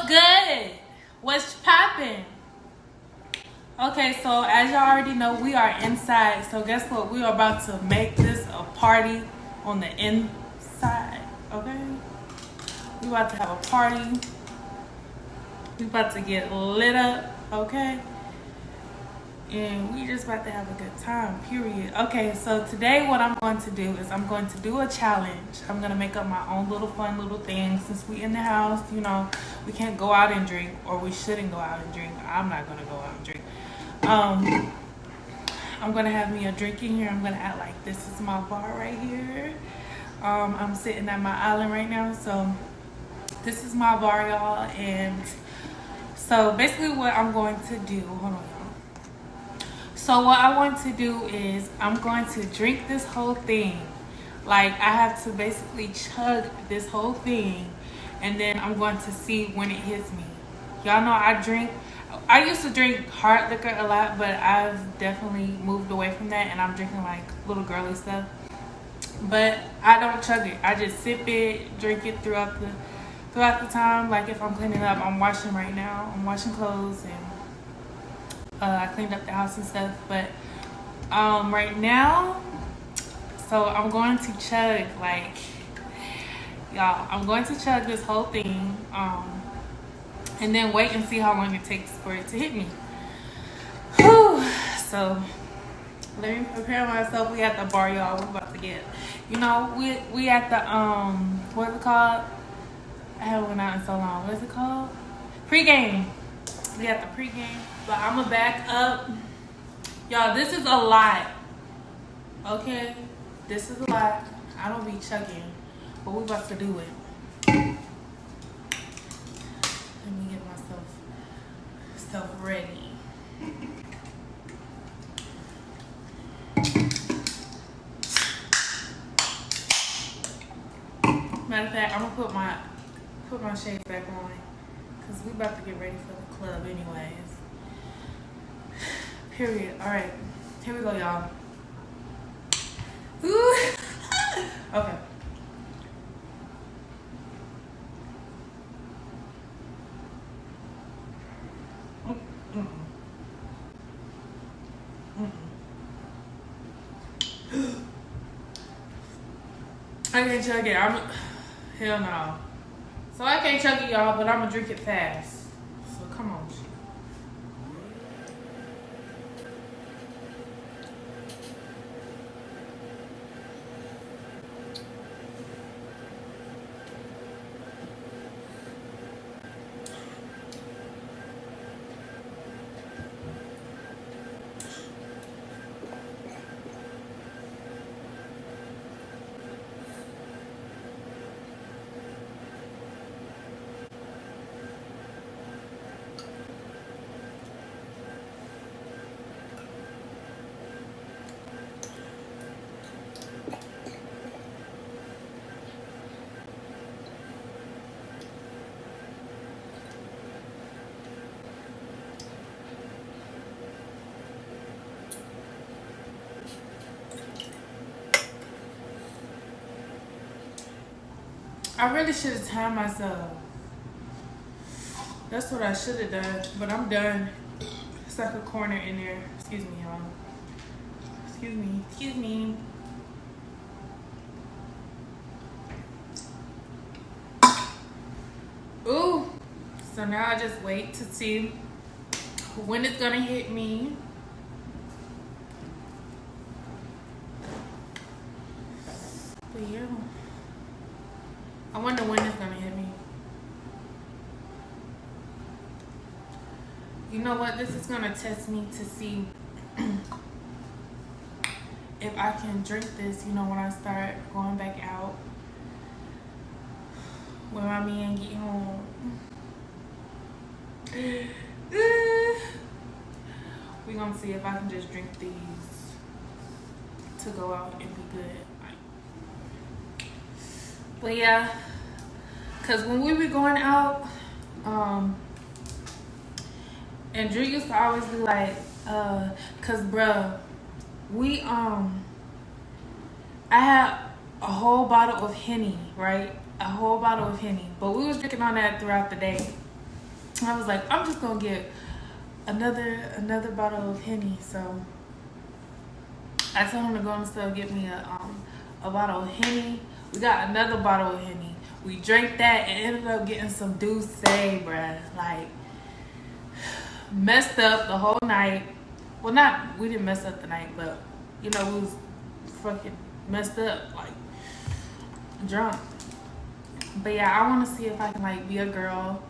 good? What's poppin'? Okay, so as y'all already know, we are inside. So guess what? We are about to make this a party on the inside. Okay? We about to have a party. We about to get lit up. Okay? And we just about to have a good time, period. Okay, so today what I'm going to do is I'm going to do a challenge. I'm going to make up my own little fun little thing. Since we in the house, you know, we can't go out and drink, or we shouldn't go out and drink. I'm not going to go out and drink. I'm going to have me a drink in here. I'm going to act like this is my bar right here. I'm sitting at my island right now, so this is my bar, y'all. And so basically what I'm going to do, hold on, y'all. So what I want to do is I'm going to drink this whole thing. Like, I have to basically chug this whole thing, and then I'm going to see when it hits me. Y'all know I used to drink hard liquor a lot, but I've definitely moved away from that, and I'm drinking like little girly stuff. But I don't chug it. I just sip it, drink it throughout the time. Like if I'm cleaning up, I'm washing right now. I'm washing clothes, and I cleaned up the house and stuff. But right now, so I'm going to chug, like, y'all, I'm going to chug this whole thing, and then wait and see how long it takes for it to hit me. Whew. So let me prepare myself. We at the bar, y'all. We're about to get, you know, we at the what's it called? I haven't went out in so long. What is it called? Pre-game. We got the pre-game. But I'm gonna back up. Y'all, this is a lot. Okay? This is a lot. I don't be chugging. But we about to do it. Let me get myself ready. Matter of fact, I'm gonna put my shades back on, because we about to get ready for the club anyways. Period. Alright. Here we go, y'all. Ooh. Okay. I can't chug it. Hell no. So I can't chug it, y'all, but I'm gonna drink it fast. So come on. I really should have timed myself. That's what I should have done, but I'm done. It's like a corner in there. Excuse me, y'all. Excuse me. Ooh. So now I just wait to see when it's gonna hit me. But yeah. I wonder when it's gonna hit me. You know what? This is gonna test me to see if I can drink this, you know, when I start going back out. When my man get home. We're gonna see if I can just drink these to go out and be good. But yeah, cause when we were going out, and Drew used to always be like, cause bruh, I had a whole bottle of Henny, right? A whole bottle of Henny, but we was drinking on that throughout the day. I was like, I'm just gonna get another bottle of Henny. So I told him to go and still get me a bottle of Henny. We got another bottle of Henny. We drank that and ended up getting some Douce, bruh. Like, messed up the whole night. Well, we didn't mess up the night, but, you know, we was fucking messed up, like, drunk. But yeah, I want to see if I can, like, be a girl.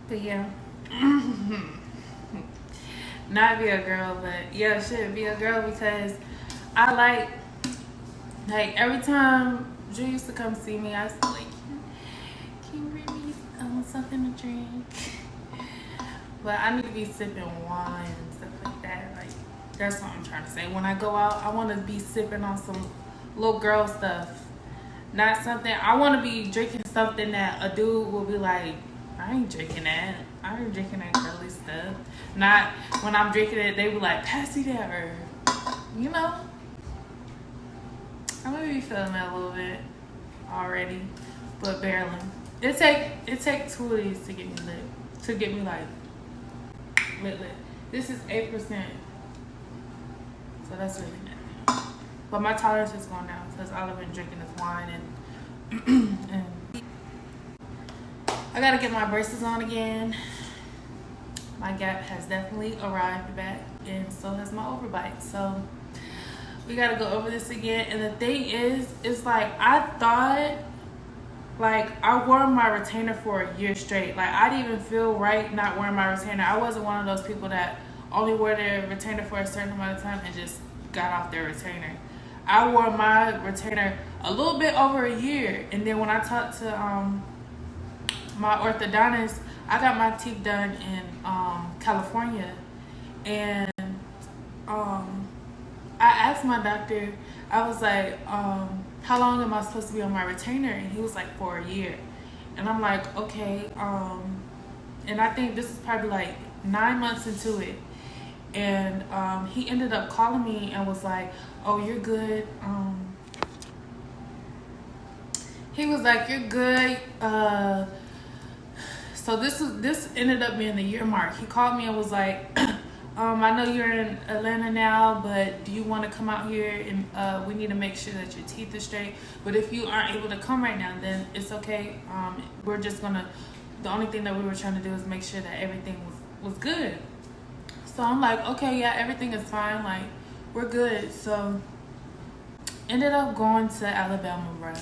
But yeah. Not be a girl, but yeah, should be a girl, because I like every time Drew used to come see me, I was like, can you bring me something to drink? But I need to be sipping wine and stuff like that. Like, that's what I'm trying to say. When I go out, I want to be sipping on some little girl stuff. Not something, I want to be drinking something that a dude will be like, I ain't drinking that. I ain't drinking that girly stuff. Not when I'm drinking it, they be like, pass me that, or, you know. I may be feeling that a little bit already, but barely. It take 2 of these to get me lit. To get me like lit. This is 8%. So that's really nothing. But my tolerance is going down because all I've been drinking is wine and I gotta get my braces on again. My gap has definitely arrived back, and so has my overbite. So we gotta go over this again. And the thing is, it's like, I thought, like, I wore my retainer for a year straight. Like, I didn't even feel right not wearing my retainer. I wasn't one of those people that only wear their retainer for a certain amount of time and just got off their retainer. I wore my retainer a little bit over a year, and then when I talked to my orthodontist, I got my teeth done in California, and I asked my doctor, I was like, how long am I supposed to be on my retainer? And he was like, for a year. And I'm like, okay. And I think this is probably like 9 months into it. And he ended up calling me and was like, oh, you're good. He was like, you're good. So this ended up being the year mark. He called me and was like, I know you're in Atlanta now, but do you want to come out here and we need to make sure that your teeth are straight. But if you aren't able to come right now, then it's okay. We're just gonna, the only thing that we were trying to do is make sure that everything was good. So I'm like, okay, yeah, everything is fine. Like, we're good. So ended up going to Alabama, bro.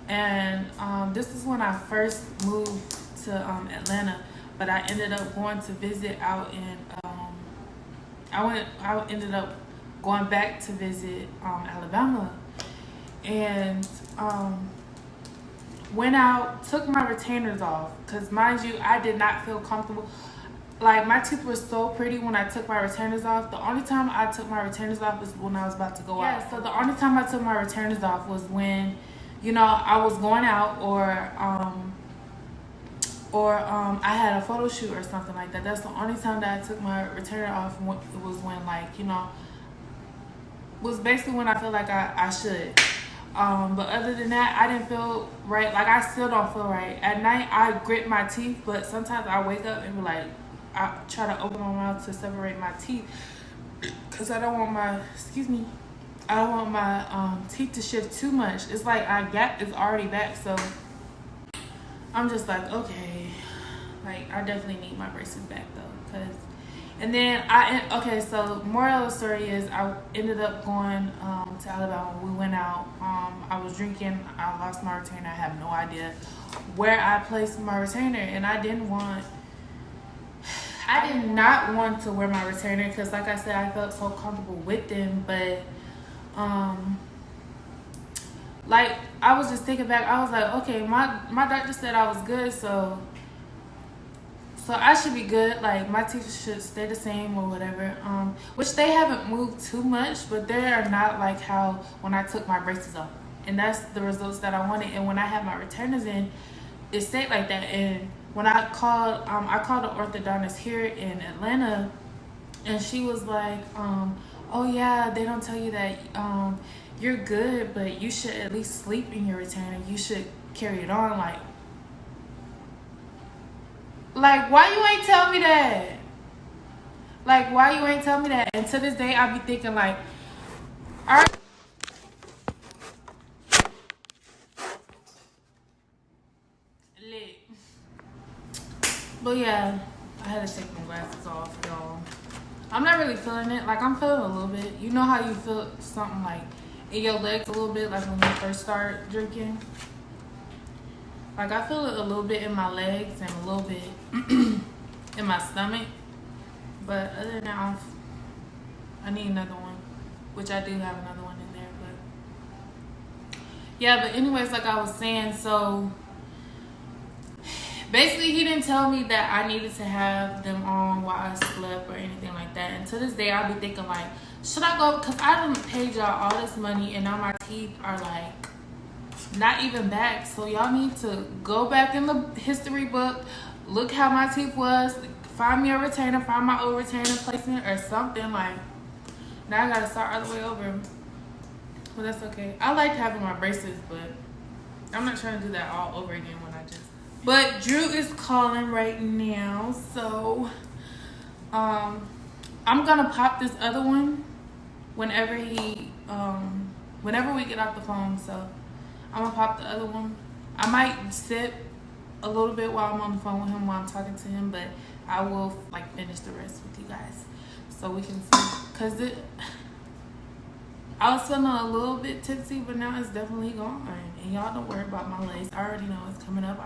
And this is when I first moved to Atlanta, but I ended up going to visit out in I ended up going back to visit Alabama, and went out, took my retainers off, because mind you, I did not feel comfortable. Like, my teeth were so pretty when I took my retainers off. The only time I took my retainers off was when I was about to go out. Yeah, so the only time I took my retainers off was when, you know, I was going out, or I had a photo shoot or something like that. That's the only time that I took my retainer off. It was when, like, you know, was basically when I feel like I should. But other than that, I didn't feel right. Like, I still don't feel right. At night, I grit my teeth, but sometimes I wake up and be like, I try to open my mouth to separate my teeth, because I don't want my, I don't want my teeth to shift too much. It's like our gap is already back, so I'm just like, okay, like, I definitely need my braces back though, cause. And then so moral of the story is I ended up going to Alabama. We went out. I was drinking. I lost my retainer. I have no idea where I placed my retainer, and I did not want to wear my retainer because, like I said, I felt so comfortable with them. But like, I was just thinking back. I was like, okay, my doctor said I was good, so I should be good. Like, my teeth should stay the same or whatever. Which they haven't moved too much, but they are not like how when I took my braces off. And that's the results that I wanted. And when I had my retainers in, it stayed like that. And when I called an orthodontist here in Atlanta, and she was like, oh yeah, they don't tell you that you're good, but you should at least sleep in your retainer. You should carry it on. Like why you ain't tell me that? Like why you ain't tell me that? And to this day, I be thinking like, all right. Lit. But yeah, I had to take my glasses off, y'all. I'm not really feeling it. Like, I'm feeling a little bit. You know how you feel something like in your legs a little bit, like when you first start drinking? Like, I feel it a little bit in my legs and a little bit in my stomach. But other than that, I need another one, which I do have another one in there. But yeah, but anyways, like I was saying, so basically, he didn't tell me that I needed to have them on while I slept or anything like that. And to this day, I'll be thinking like, should I go? Because I done paid y'all all this money and now my teeth are like not even back. So y'all need to go back in the history book, look how my teeth was, find me a retainer, find my old retainer placement or something. Like, now I got to start all the way over. But that's okay. I like having my braces, but I'm not trying to do that all over again when I just... But Drew is calling right now, so I'm gonna pop this other one whenever whenever we get off the phone. So I'm gonna pop the other one. I might sit a little bit while I'm on the phone with him while I'm talking to him, but I will like finish the rest with you guys so we can see. Cause I was feeling a little bit tipsy, but now it's definitely gone. And y'all don't worry about my legs. I already know it's coming up.